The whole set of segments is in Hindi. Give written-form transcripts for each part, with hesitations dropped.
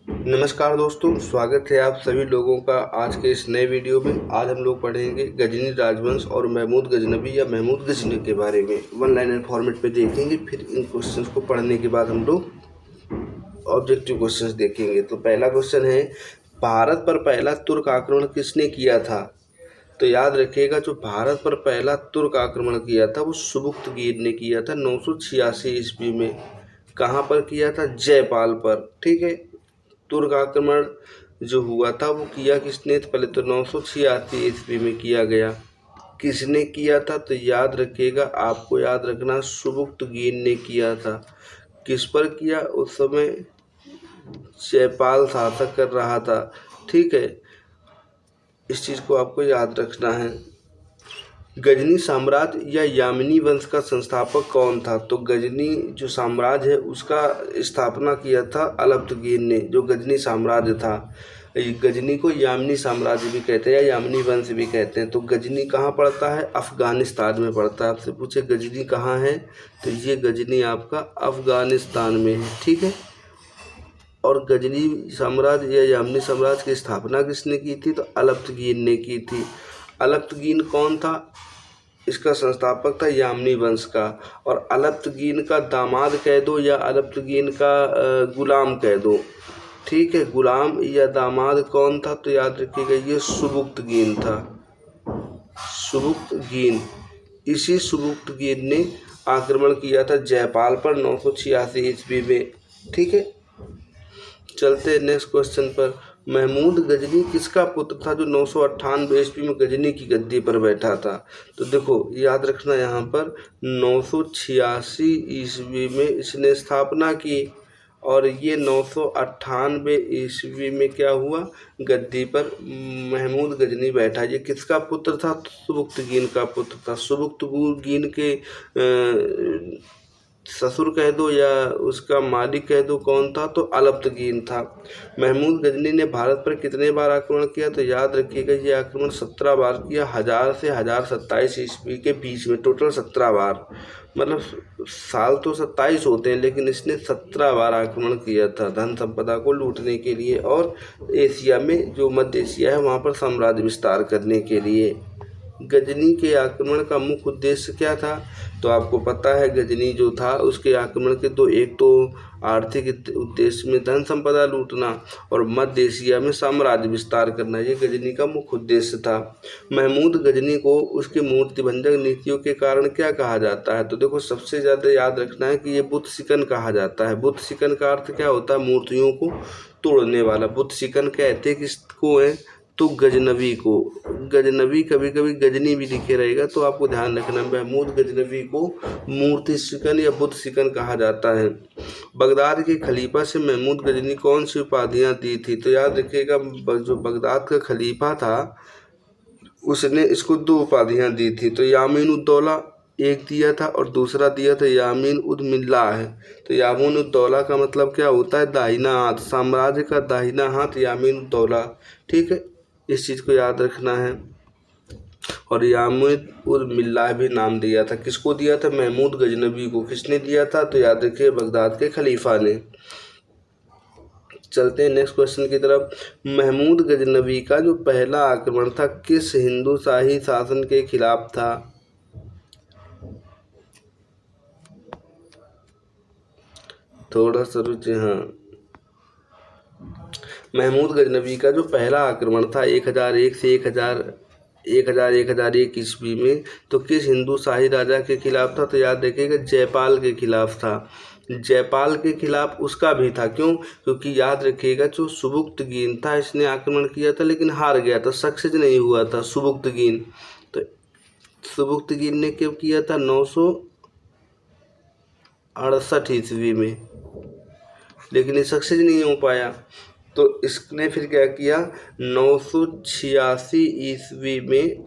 नमस्कार दोस्तों, स्वागत है आप सभी लोगों का आज के इस नए वीडियो में। आज हम लोग पढ़ेंगे गजनी राजवंश और महमूद गजनवी या महमूद गजनी के बारे में। वन लाइनर फॉर्मेट पे देखेंगे, फिर इन क्वेश्चंस को पढ़ने के बाद हम लोग ऑब्जेक्टिव क्वेश्चंस देखेंगे। तो पहला क्वेश्चन है, भारत पर पहला तुर्क आक्रमण किसने किया था? तो याद रखिएगा, जो भारत पर पहला तुर्क आक्रमण किया था वो सुबुक्तगीन ने किया था 986 ईस्वी में। कहाँ पर किया था? जयपाल पर। ठीक है, तुर्क आक्रमण जो हुआ था वो किया किसने? तो पहले तो 986 ईस्वी में किया गया। किसने किया था? तो याद रखिएगा, आपको याद रखना, सुबुक्तगीन ने किया था। किस पर किया? उस समय जयपाल शासक कर रहा था। ठीक है, इस चीज़ को आपको याद रखना है। गजनी साम्राज्य या यामिनी वंश का संस्थापक कौन था? तो गजनी जो साम्राज्य है उसका स्थापना किया था अलब्तगीन ने, जो गजनी साम्राज्य था। गजनी को यामिनी साम्राज्य भी कहते हैं या यामिनी वंश भी कहते हैं। तो गजनी कहाँ पड़ता है? अफगानिस्तान में पड़ता है। आपसे पूछे गजनी कहाँ है, तो ये गजनी आपका अफगानिस्तान में है। ठीक है, और गजनी साम्राज्य या यामिनी साम्राज्य की स्थापना किसने की थी? तो अलब्तगीन ने की थी। अलब्तगीन कौन था? इसका संस्थापक था यामिनी वंश का। और अलब्तगीन का दामाद कह दो या अलब्तगीन का गुलाम कह दो। ठीक है, गुलाम या दामाद कौन था? तो याद रखिएगा, ये सुबुक्तगीन था। सुबुक्तगीन, इसी सुबुक्तगीन ने आक्रमण किया था जयपाल पर 986 ईस्वी में। ठीक है, चलते हैं नेक्स्ट क्वेश्चन पर। महमूद गजनी किसका पुत्र था जो 998 ईस्वी में गजनी की गद्दी पर बैठा था? तो देखो याद रखना, यहाँ पर 986 ईस्वी में इसने स्थापना की और ये 998 ईस्वी में क्या हुआ? गद्दी पर महमूद गजनी बैठा। ये किसका पुत्र था? सुबुक्तगीन का पुत्र था। सुबुक्तगीन के ससुर कह दो या उसका मालिक कह दो कौन था? तो अलब्तगीन था। महमूद गजनी ने भारत पर कितने बार आक्रमण किया? तो याद रखिएगा, ये आक्रमण 17 बार किया। 1000 से 1027 ईस्वी के बीच में टोटल 17 बार। मतलब साल तो 27 होते हैं, लेकिन इसने 17 बार आक्रमण किया था धन संपदा को लूटने के लिए और एशिया में, जो मध्य एशिया है, वहाँ पर साम्राज्य विस्तार करने के लिए। गजनी के आक्रमण का मुख्य उद्देश्य क्या था? तो आपको पता है, गजनी जो था उसके आक्रमण के दो, एक तो आर्थिक उद्देश्य में धन संपदा लूटना और मध्य एशिया में साम्राज्य विस्तार करना, ये गजनी का मुख्य उद्देश्य था। महमूद गजनी को उसकी मूर्तिभंजक नीतियों के कारण क्या कहा जाता है? तो देखो, सबसे ज़्यादा याद रखना है कि ये बुत शिकन कहा जाता है। बुत शिकन का अर्थ क्या होता है? मूर्तियों को तोड़ने वाला। बुत शिकन कहते किसको है? तो गजनवी को। गजनवी, कभी कभी गजनी भी लिखे रहेगा, तो आपको ध्यान रखना, महमूद गजनवी को मूर्ति शिकन या बुत शिकन कहा जाता है। बगदाद के खलीफा से महमूद गजनी कौन सी उपाधियां दी थी? तो याद रखिएगा, जो बगदाद का खलीफा था उसने इसको 2 उपाधियां दी थी। तो यामीन उद्दौला एक दिया था और दूसरा दिया था यामीन उद मिल्लाह है। तो यामीन उद्दौला का मतलब क्या होता है? दाहिना हाथ, साम्राज्य का दाहिना हाथ यामीन उद्दौला। ठीक है, इस चीज़ को याद रखना है। और यामीन उद मिल्लाह भी नाम दिया था। किसको दिया था? महमूद गजनवी को। किसने दिया था? तो याद रखिए, बगदाद के खलीफा ने। चलते हैं नेक्स्ट क्वेश्चन की तरफ। महमूद गजनवी का जो पहला आक्रमण था किस हिंदू शाही शासन के खिलाफ था? थोड़ा सा रुचि, हाँ। महमूद गजनवी का जो पहला आक्रमण था 1001 से 1001 ईस्वी में, तो किस हिंदू शाही राजा के खिलाफ था? तो याद रखिएगा, जयपाल के खिलाफ था। जयपाल के खिलाफ उसका भी था। क्यों? क्योंकि याद रखिएगा, जो सुबुक्तगीन था इसने आक्रमण किया था लेकिन हार गया था, सक्सेस नहीं हुआ था सुबुक्तगीन। तो सुबुक्तगीन ने क्यों किया था? 968 ईस्वी में, लेकिन ये सक्सेस नहीं हो पाया। तो इसने फिर क्या किया? 986 ईस्वी में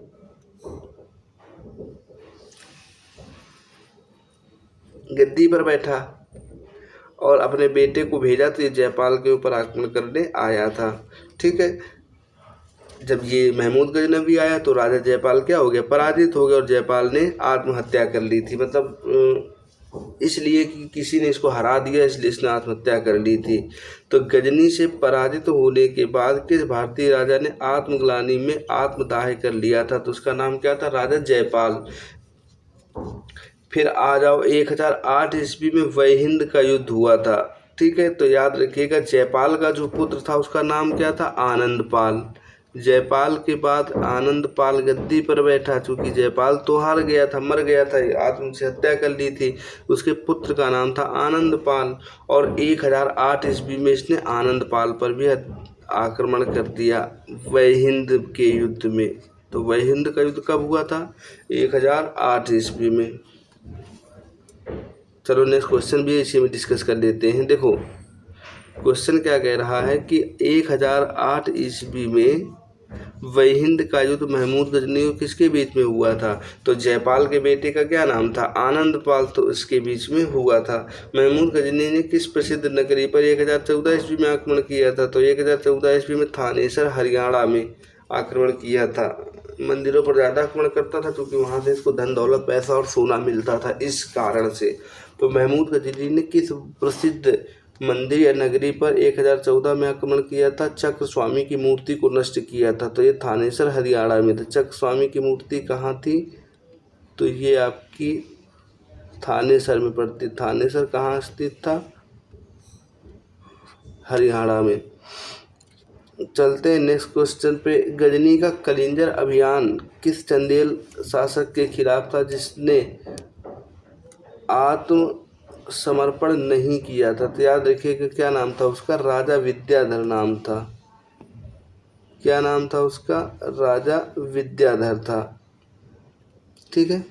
गद्दी पर बैठा और अपने बेटे को भेजा, तो ये जयपाल के ऊपर आक्रमण करने आया था। ठीक है, जब ये महमूद गजनवी आया तो राजा जयपाल क्या हो गया? पराजित हो गया और जयपाल ने आत्महत्या कर ली थी। मतलब इसलिए कि किसी ने इसको हरा दिया, इसलिए इसने आत्महत्या कर ली थी। तो गजनी से पराजित होने के बाद किस भारतीय राजा ने आत्मग्लानि में आत्मदाह कर लिया था? तो उसका नाम क्या था? राजा जयपाल। फिर आ जाओ 1008 ईस्वी में वहिंद का युद्ध हुआ था। ठीक है, तो याद रखिएगा जयपाल का जो पुत्र था उसका नाम क्या था? आनंदपाल। जयपाल के बाद आनंदपाल गद्दी पर बैठा, चूंकि जयपाल तो हार गया था, मर गया था, आत्म से हत्या कर ली थी। उसके पुत्र का नाम था आनंदपाल और 1008 ईस्वी में इसने आनंदपाल पर भी आक्रमण कर दिया वहिंद के युद्ध में। तो वहिंद का युद्ध कब हुआ था? 1008 ईस्वी में। चलो नेक्स्ट क्वेश्चन भी इसी में डिस्कस कर लेते हैं। देखो क्वेश्चन क्या कह रहा है कि 1008 ईस्वी में वहिंद का युद्ध महमूद गजनी और किसके बीच में हुआ था? तो जयपाल के बेटे का क्या नाम था? आनंदपाल। तो इसके बीच में हुआ था। महमूद गजनी ने किस प्रसिद्ध नगरी पर 1014 ईस्वी में आक्रमण किया था? तो 1014 ईस्वी में थानेसर हरियाणा में आक्रमण किया था। मंदिरों पर ज़्यादा आक्रमण करता था क्योंकि वहाँ से इसको धन दौलत पैसा और सोना मिलता था, इस कारण से। तो महमूद गजनी ने किस प्रसिद्ध मंदिर या नगरी पर 1014 में आक्रमण किया था? चक्र स्वामी की मूर्ति को नष्ट किया था। तो ये थानेसर हरियाणा में था। चक्र स्वामी की मूर्ति कहाँ थी? तो ये आपकी थानेसर में पड़ती। थानेसर कहाँ स्थित था? हरियाणा में। चलते हैं नेक्स्ट क्वेश्चन पे। गजनी का कलिंजर अभियान किस चंदेल शासक के खिलाफ था जिसने आत्मसमर्पण नहीं किया था? तो याद रखिएगा क्या नाम था उसका? राजा विद्याधर नाम था। क्या नाम था उसका? राजा विद्याधर था। ठीक है,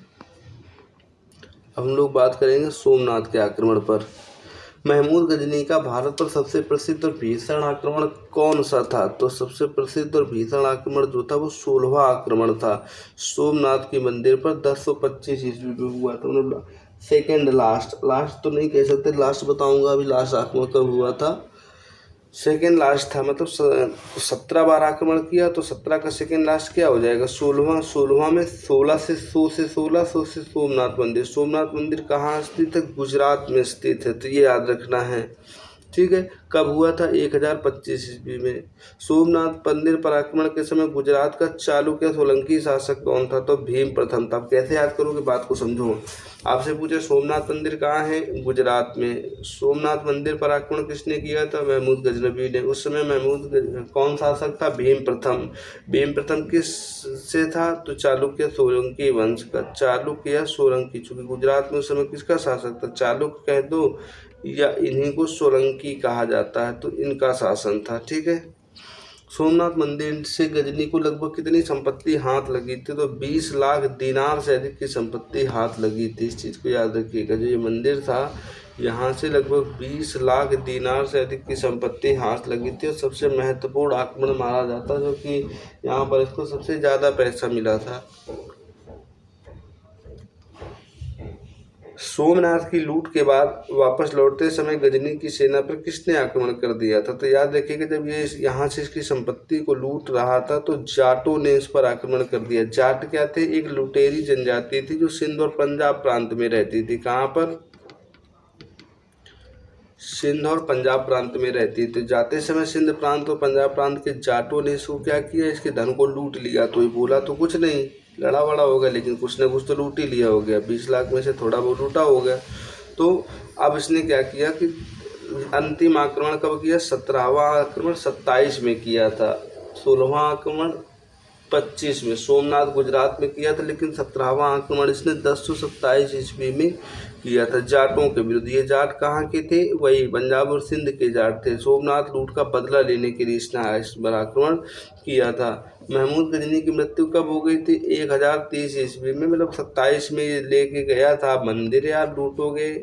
अब हम लोग बात करेंगे सोमनाथ के आक्रमण पर। महमूद गजनी का भारत पर सबसे प्रसिद्ध और भीषण आक्रमण कौन सा था? तो सबसे प्रसिद्ध और भीषण आक्रमण जो था वो 16वां आक्रमण था। सोमनाथ के मंदिर पर 1025 ईस्वी में हुआ था। मतलब सेकेंड लास्ट तो नहीं कह सकते, लास्ट बताऊंगा अभी लास्ट आक्रमण कब हुआ था। सेकेंड लास्ट था, मतलब 17 बार आक्रमण किया तो 17 का सेकेंड लास्ट क्या हो जाएगा? 16वां में 16 से 100 से 16 से सोमनाथ मंदिर। सोमनाथ मंदिर कहाँ स्थित है? गुजरात में स्थित है, तो ये याद रखना है। ठीक है, कब हुआ था? 1025 ईस्वी में। सोमनाथ मंदिर पर आक्रमण के समय गुजरात का चालुक्य सोलंकी शासक कौन था? तो भीम प्रथम था। आप कैसे याद करोगे, बात को समझो। आपसे पूछे सोमनाथ मंदिर कहाँ है? गुजरात में। सोमनाथ मंदिर पर आक्रमण किसने किया था? महमूद गजनबी ने। उस समय कौन शासक था? भीम प्रथम। भीम प्रथम किस से था? तो चालुक्य सोलंकी वंश का। चालुक्य या सोलंकी, चूंकि गुजरात में उस समय किसका शासक था? चालुक्य कह दो या इन्हीं को सोलंकी कहा जाता है, तो इनका शासन था। ठीक है, सोमनाथ मंदिर से गजनी को लगभग कितनी संपत्ति हाथ लगी थी? तो 20 लाख दिनार से अधिक की संपत्ति हाथ लगी थी। इस चीज़ को याद रखिएगा, जो ये मंदिर था यहाँ से लगभग 20 लाख दिनार से अधिक की संपत्ति हाथ लगी थी। और सबसे महत्वपूर्ण आक्रमण माना जाता जो कि यहाँ पर इसको सबसे ज़्यादा पैसा मिला था। सोमनाथ की लूट के बाद वापस लौटते समय गजनी की सेना पर किसने आक्रमण कर दिया था? तो याद रखिएगा जब ये यहाँ से इसकी संपत्ति को लूट रहा था तो जाटों ने इस पर आक्रमण कर दिया। जाट क्या थे? एक लुटेरी जनजाति थी जो सिंध और पंजाब प्रांत में रहती थी। कहाँ पर? सिंध और पंजाब प्रांत में रहती थी। जाते समय सिंध प्रांत और पंजाब प्रांत के जाटों ने इसको क्या किया? इसके धन को लूट लिया। तो ये बोला तो कुछ नहीं, लड़ा बड़ा हो गया, लेकिन कुछ ना कुछ तो लूट ही लिया हो गया। 20 लाख में से थोड़ा बहुत लूटा हो गया। तो अब इसने क्या किया कि अंतिम आक्रमण कब किया? 17वां आक्रमण 27 में किया था। 16वां आक्रमण 25 में सोमनाथ गुजरात में किया था, लेकिन 17वां आक्रमण इसने 1027 ईस्वी में किया था जाटों के विरुद्ध। ये जाट कहाँ के थे? वही पंजाब और सिंध के जाट थे। सोमनाथ लूट का बदला लेने के लिए इसने इस पर आक्रमण किया था। महमूद गजनी की मृत्यु कब हो गई थी? 1030 ईस्वी में। मतलब 27 में ये लेके गया था। मंदिर यार लूटोगे,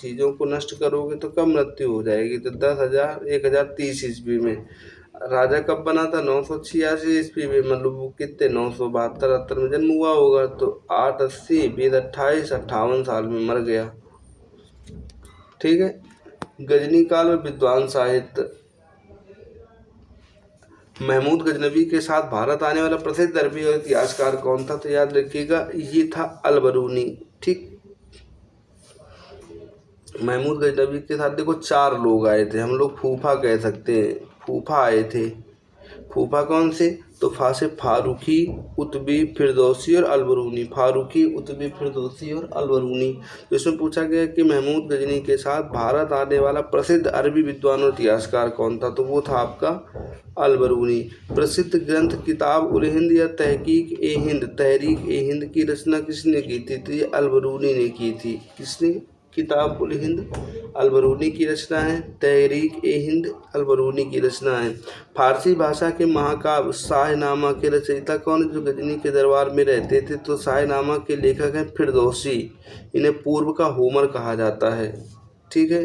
चीज़ों को नष्ट करोगे तो कब मृत्यु हो जाएगी? तो 1030 ईस्वी में। राजा कब बना था? 986 ईस्वी में। मतलब वो कितने 972-73 में जन्म हुआ होगा, तो 880 20 28 58 साल में मर गया। ठीक है, गजनी काल में विद्वान साहित्य। महमूद गजनबी के साथ भारत आने वाला प्रसिद्ध अरबी और इतिहासकार कौन था? तो याद रखिएगा ये था अल बरूनी। ठीक, महमूद गजनवी के साथ देखो 4 लोग आए थे, हम लोग फूफा कह सकते हैं, फूफा आए थे। फूफा कौन से? तो फा से फारूकी, उतबी, फिरदौसी और अलबरूनी। फारूकी, उतबी, फिरदौसी और अलबरूनी। तो इसमें पूछा गया कि महमूद गजनी के साथ भारत आने वाला प्रसिद्ध अरबी विद्वान और इतिहासकार कौन था? तो वो था आपका अलबरूनी। प्रसिद्ध ग्रंथ किताब उल हिंद या तहरीक ए हिंद की रचना किसने की थी? तो ये अलबरूनी ने की थी। किसने? किताब उल हिंद अलबरूनी की रचना है। तहरीक ए हिंद अलबरूनी की रचना है। फारसी भाषा के महाकाव्य शाहनामा के रचयिता कौन है जो गजनी के दरबार में रहते थे? तो शाहनामा के लेखक हैं फिरदौसी। इन्हें पूर्व का होमर कहा जाता है। ठीक है।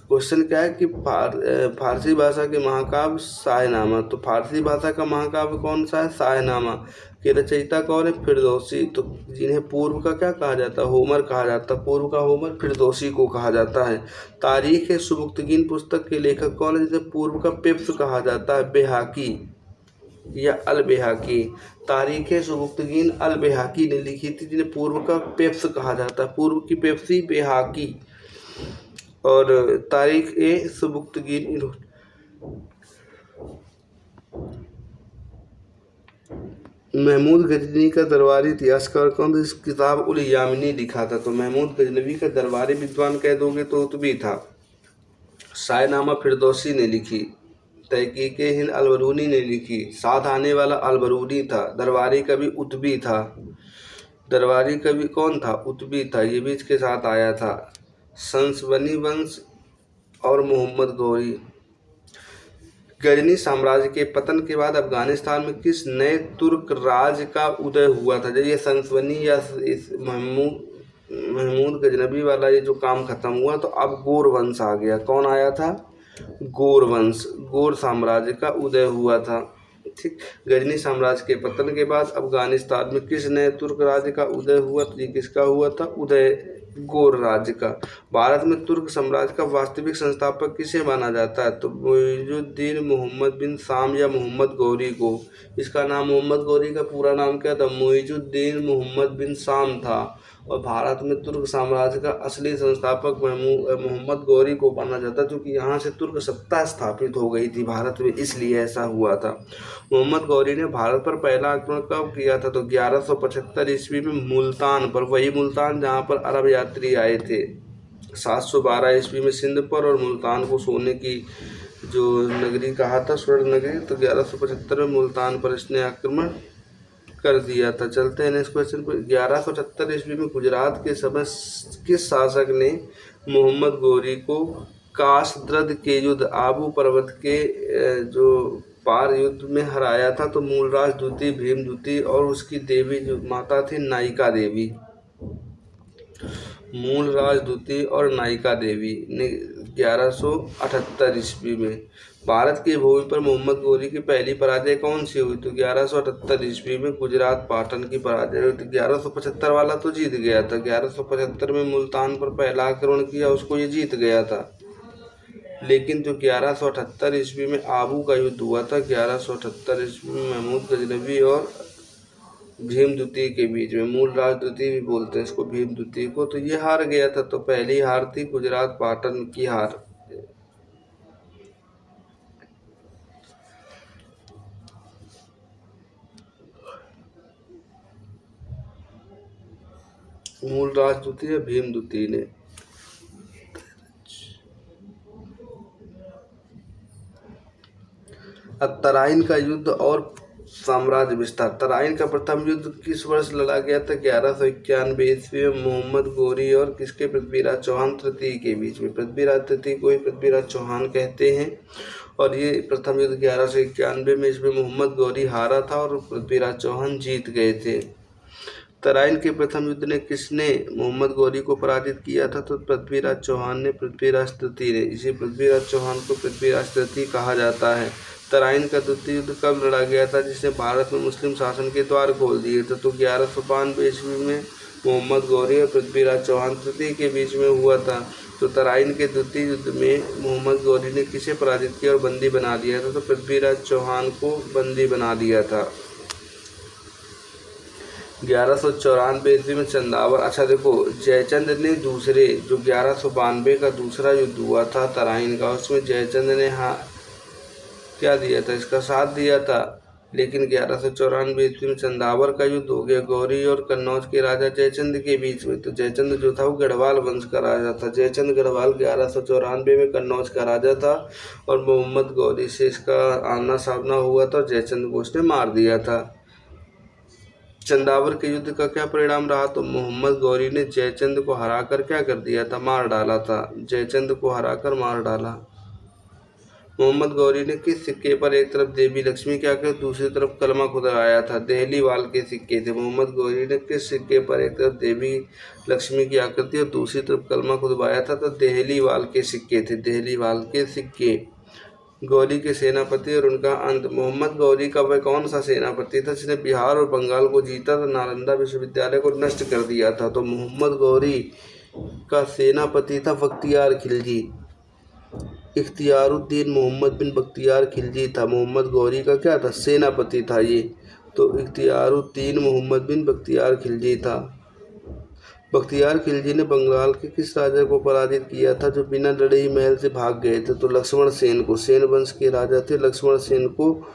क्वेश्चन क्या है कि फारसी भाषा के महाकाव्य शाहनामा, तो फारसी भाषा का महाकाव्य कौन सा है? शाहनामा के रचयिता कौन है? फिरदौसी। तो जिन्हें पूर्व का क्या कहा जाता है? होमर कहा जाता है। पूर्व का होमर फिरदौसी को कहा जाता है। तारीख सुबुक्तगीन पुस्तक के लेखक कौन है जिसे पूर्व का पेप्स कहा जाता है? बेहाकी या अल बेहाकी। तारीख सुबुक्तगीन अल बेहाकी ने लिखी थी, जिन्हें पूर्व का पेप्स कहा जाता है। पूर्व की पेप्सी बेहाकी और तारीख ए सुबुक्तगीन। महमूद गजनी का दरबारी इतिहासकार कौन था? इस किताब उल यामिनी लिखा था। तो महमूद गजनवी का दरबारी विद्वान कह दोगे तो उतबी था। शाहनामा फिरदौसी ने लिखी। तहकीक हिंद अलबरूनी ने लिखी। साथ आने वाला अलबरूनी था। दरबारी कवि उतबी था। दरबारी कवि कौन था? उतबी था। ये भी इसके साथ आया था। संसबनी वंश और मोहम्मद गौरी। गजनी साम्राज्य के पतन के बाद अफगानिस्तान में किस नए तुर्क राज का उदय हुआ था? जब ये संसबनी या इस महमूद गजनवी वाला ये जो काम खत्म हुआ तो अब गौर वंश आ गया। कौन आया था? गौर वंश। गौर साम्राज्य का उदय हुआ था। ठीक। गजनी साम्राज्य के पतन के बाद अफगानिस्तान में किस नए तुर्क राज्य का उदय हुआ? तो ये किसका हुआ था? उदय गौर राज्य का। भारत में तुर्क साम्राज्य का वास्तविक संस्थापक किसे माना जाता है? तो मुइजुद्दीन मोहम्मद बिन शाम या मोहम्मद गौरी को। इसका नाम, मोहम्मद गौरी का पूरा नाम क्या था? मुइजुद्दीन मोहम्मद बिन शाम था। और भारत में तुर्क साम्राज्य का असली संस्थापक मोहम्मद गौरी को माना जाता है, क्योंकि यहाँ से तुर्क सत्ता स्थापित हो गई थी भारत में, इसलिए ऐसा हुआ था। मोहम्मद गौरी ने भारत पर पहला आक्रमण कब किया था? तो 1175 ईस्वी में मुल्तान पर। वही मुल्तान जहाँ पर अरब यात्री आए थे। 712 ईस्वी में सिंध पर और मुल्तान को सोने की जो नगरी कहा था, स्वर्ण नगरी। तो 1175 में मुल्तान पर इसने आक्रमण कर दिया था। चलते हैं नेक्स्ट क्वेश्चन पर। 1178 ईस्वी में गुजरात के समय किस शासक ने मोहम्मद गौरी को कासद्रद के युद्ध आबू पर्वत के जो पार युद्ध में हराया था? तो मूलराज द्वितीय, भीम द्वितीय और उसकी देवी जो माता थी नायिका देवी। मूलराज द्वितीय और नायिका देवी ने 1178 ईस्वी में। भारत की भूमि पर मोहम्मद गौरी की पहली पराजय कौन सी हुई? तो 1178 ईस्वी में गुजरात पाटन की पराजय हुई। तो 1175 वाला तो जीत गया था। 1175 में मुल्तान पर पहला आक्रमण किया, उसको ये जीत गया था। लेकिन जो 1178 ईस्वी में आबू का युद्ध हुआ था, 1178 ईस्वी में महमूद गजनवी और भीम द्वितीय के बीच में, मूलराज द्वितीय भी बोलते हैं इसको, भीम द्वितीय को, तो ये हार गया था। तो पहली हार थी गुजरात पाटन की हार। मूलराज द्वितीय, भीम द्वितीय ने। तराइन का युद्ध और साम्राज्य विस्तार। तराइन का प्रथम युद्ध किस वर्ष लड़ा गया था? 1191 ईस्वी में मोहम्मद गौरी और किसके? पृथ्वीराज चौहान तृतीय के बीच में। पृथ्वीराज तृतीय को ही पृथ्वीराज चौहान कहते हैं। और ये प्रथम युद्ध 1191 में, इसमें मोहम्मद गौरी हारा था और पृथ्वीराज चौहान जीत गए थे। तराइन के प्रथम युद्ध ने किसने मोहम्मद गौरी को पराजित किया था? तो पृथ्वीराज चौहान ने, पृथ्वीराज तृतीय ने। इसी पृथ्वीराज चौहान को पृथ्वीराज तृतीय कहा जाता है। तराइन का द्वितीय युद्ध कब लड़ा गया था जिसने भारत में मुस्लिम शासन के द्वार खोल दिए थे? तो 1192 ईस्वी में मोहम्मद गौरी और पृथ्वीराज चौहान तृतीय के बीच में हुआ था। तो तराइन के द्वितीय युद्ध में मोहम्मद गौरी ने किसे पराजित किया और बंदी बना लिया था? तो पृथ्वीराज चौहान को बंदी बना लिया था। 1194 ईस्वी में चंदावर। अच्छा देखो, जयचंद ने दूसरे जो 1192 का दूसरा युद्ध हुआ था तराइन का, उसमें जयचंद ने क्या दिया था, इसका साथ दिया था। लेकिन 1194 ईस्वी में चंदावर का युद्ध हो गया गौरी और कन्नौज के राजा जयचंद के बीच में। तो जयचंद जो था वो गढ़वाल वंश का राजा था। जयचंद गढ़वाल 1194 में कन्नौज का राजा था और मोहम्मद गौरी से इसका आमना सामना हुआ था और जयचंद को उसने मार दिया था। चंदावर के युद्ध का क्या परिणाम रहा, तो मोहम्मद गौरी ने जयचंद को हराकर क्या कर दिया था, मार डाला था। जयचंद को हराकर मार डाला। मोहम्मद गौरी ने किस सिक्के पर एक तरफ देवी लक्ष्मी क्या कर दूसरी तरफ कलमा खुदवाया था, देहलीवाल के सिक्के थे। मोहम्मद गौरी ने किस सिक्के पर एक तरफ देवी लक्ष्मी की आकृति और दूसरी तरफ कलमा खुदवाया था, तो देहलीवाल के सिक्के थे, देहलीवाल के सिक्के। गौरी के सेनापति और उनका अंत। मोहम्मद गौरी का वह कौन सा सेनापति था जिसने बिहार और बंगाल को जीता था, नालंदा विश्वविद्यालय को नष्ट कर दिया था। तो मोहम्मद गौरी का सेनापति था बख्तियार खिलजी, इख्तियारुद्दीन मोहम्मद बिन बख्तियार खिलजी था। मोहम्मद गौरी का क्या था, सेनापति था ये। तो इख्तियारुद्दीन मोहम्मद बिन बख्तियार खिलजी था। बख्तियार खिलजी ने बंगाल के किस राजा को पराजित किया था जो बिना लड़े ही महल से भाग गए थे, तो लक्ष्मण सेन को। सेन वंश के राजा थे, लक्ष्मण सेन को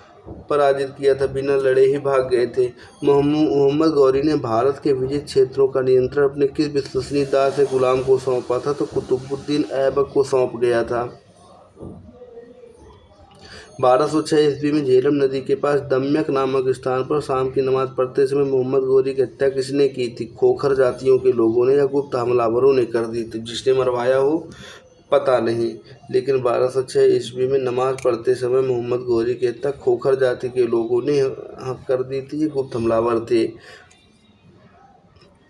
पराजित किया था, बिना लड़े ही भाग गए थे। मोहम्मद गौरी ने भारत के विजित क्षेत्रों का नियंत्रण अपने किस विश्वसनीय दास से गुलाम को सौंपा था, तो कुतुबुद्दीन ऐबक को सौंप गया था। 1206 ईस्वी में झेलम नदी के पास दम्यक नामक स्थान पर शाम की नमाज पढ़ते समय मोहम्मद गौरी की हत्या किसने की थी, खोखर जातियों के लोगों ने या गुप्त हमलावरों ने कर दी थी। जिसने मरवाया हो पता नहीं, लेकिन 1206 ईस्वी में नमाज पढ़ते समय मोहम्मद गौरी की हत्या खोखर जाति के लोगों ने कर दी थी, ये गुप्त हमलावर थे।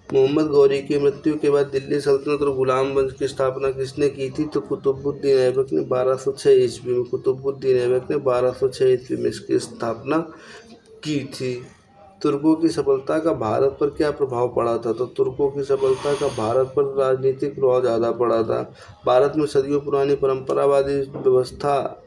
मोहम्मद गौरी की मृत्यु के बाद दिल्ली सल्तनत और गुलाम वंश की स्थापना किसने की थी, तो कुतुबुद्दीन ऐबक ने 1206 ईस्वी में। कुतुबुद्दीन ऐबक ने 1206 ईस्वी में इसकी स्थापना की थी। तुर्कों की सफलता का भारत पर क्या प्रभाव पड़ा था, तो तुर्कों की सफलता का भारत पर राजनीतिक प्रभाव ज़्यादा पड़ा था। भारत में सदियों पुरानी परंपरावादी व्यवस्था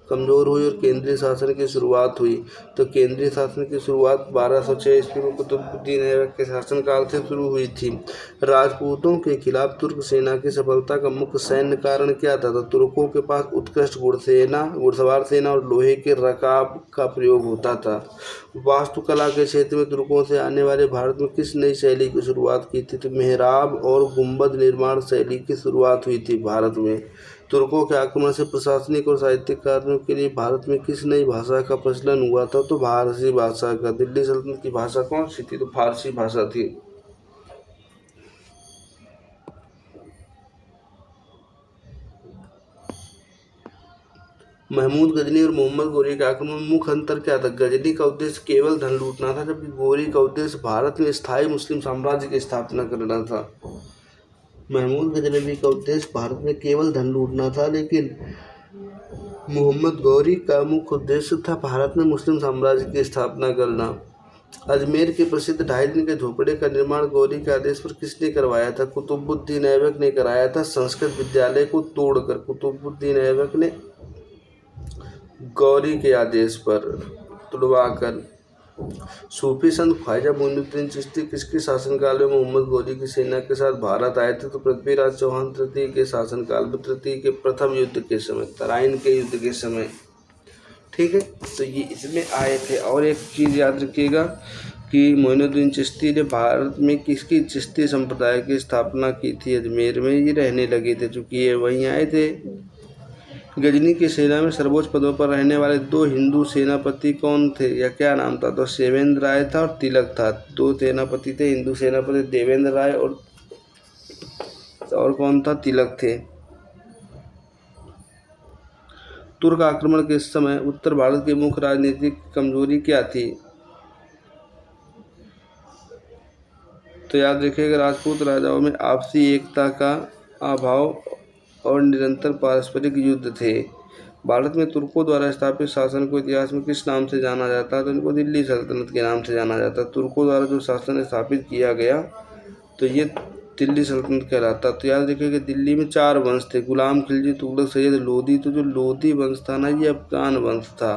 कमज़ोर हुई और केंद्रीय शासन की शुरुआत हुई। तो केंद्रीय शासन की शुरुआत 1206 ईस्वी में कुतुबुद्दीन ऐबक के शासनकाल से शुरू हुई थी। राजपूतों के खिलाफ तुर्क सेना की सफलता का मुख्य सैन्य कारण क्या था, तो तुर्कों के पास उत्कृष्ट घुड़सवार सेना और लोहे के रकाब का प्रयोग होता था। वास्तुकला के क्षेत्र में तुर्कों से आने वाले भारत में किस नई शैली की शुरुआत की थी, तो मेहराब और गुंबद निर्माण शैली की शुरुआत हुई थी भारत में। तुर्कों के आक्रमण से प्रशासनिक और साहित्यिक कार्यों के लिए भारत में किस नई भाषा का प्रचलन हुआ था, तो फारसी भाषा का। दिल्ली सल्तनत की भाषा कौन सी थी, तो फारसी भाषा थी। महमूद गजनी और मोहम्मद गौरी के आक्रमण में मुख्य अंतर क्या था, गजनी का उद्देश्य केवल धन लूटना था, जबकि गौरी का उद्देश्य भारत में स्थायी मुस्लिम साम्राज्य की स्थापना करना था। महमूद गजनवी का उद्देश्य भारत में केवल धन लूटना था, लेकिन मोहम्मद गौरी का मुख्य उद्देश्य था भारत में मुस्लिम साम्राज्य की स्थापना करना। अजमेर के प्रसिद्ध 2.5 दिन के झोपड़े का निर्माण गौरी के आदेश पर किसने करवाया था, कुतुबुद्दीन ऐबक ने कराया था, संस्कृत विद्यालय को तोड़कर। कुतुबुद्दीन ऐबक ने गौरी के आदेश पर तुड़वाकर। सूफी संत ख्वाजा मोइनुद्दीन चिश्ती किसके शासनकाल में मोहम्मद गौरी की सेना के साथ भारत आए थे, तो पृथ्वीराज चौहान तृतीय के शासनकाल में, तृतीय के प्रथम युद्ध के समय, तराइन के युद्ध के समय। ठीक है, तो ये इसमें आए थे। और एक चीज़ याद रखिएगा कि मोइनुद्दीन चिश्ती ने भारत में किसकी चिश्ती संप्रदाय की स्थापना की थी, अजमेर में ये रहने लगे थे, चूँकि ये वहीं आए थे। गजनी की सेना में सर्वोच्च पदों पर रहने वाले 2 हिंदू सेनापति कौन थे या क्या नाम था, तो सेवेंद्र राय था और तिलक था। 2 सेनापति थे हिंदू सेनापति, देवेंद्र राय और कौन था, तिलक थे। तुर्क आक्रमण के समय उत्तर भारत की मुख्य राजनीतिक कमजोरी क्या थी, तो याद रखिएगा राजपूत राजाओं में आपसी एकता का अभाव और निरंतर पारस्परिक युद्ध थे। भारत में तुर्कों द्वारा स्थापित शासन को इतिहास में किस नाम से जाना जाता है, तो इनको दिल्ली सल्तनत के नाम से जाना जाता है। तुर्कों द्वारा जो शासन स्थापित किया गया तो ये दिल्ली सल्तनत कहलाता। तो याद रखिए कि दिल्ली में 4 वंश थे, गुलाम खिलजी, तुगलक, सैयद, लोधी। तो जो लोधी वंश था ना, ये अफगान वंश था।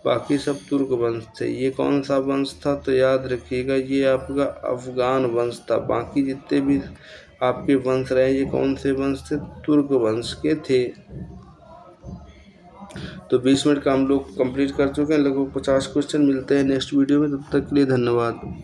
बाकी सब तुर्क वंश थे। ये कौन सा वंश था? तो याद रखिएगा ये आपका अफगान वंश था। बाकी जितने भी आपके वंश रहे ये कौन से वंश थे? तुर्क वंश के थे। तो 20 मिनट का हम लोग कंप्लीट कर चुके हैं, लगभग 50 क्वेश्चन। मिलते हैं नेक्स्ट वीडियो में, तब तक के लिए धन्यवाद।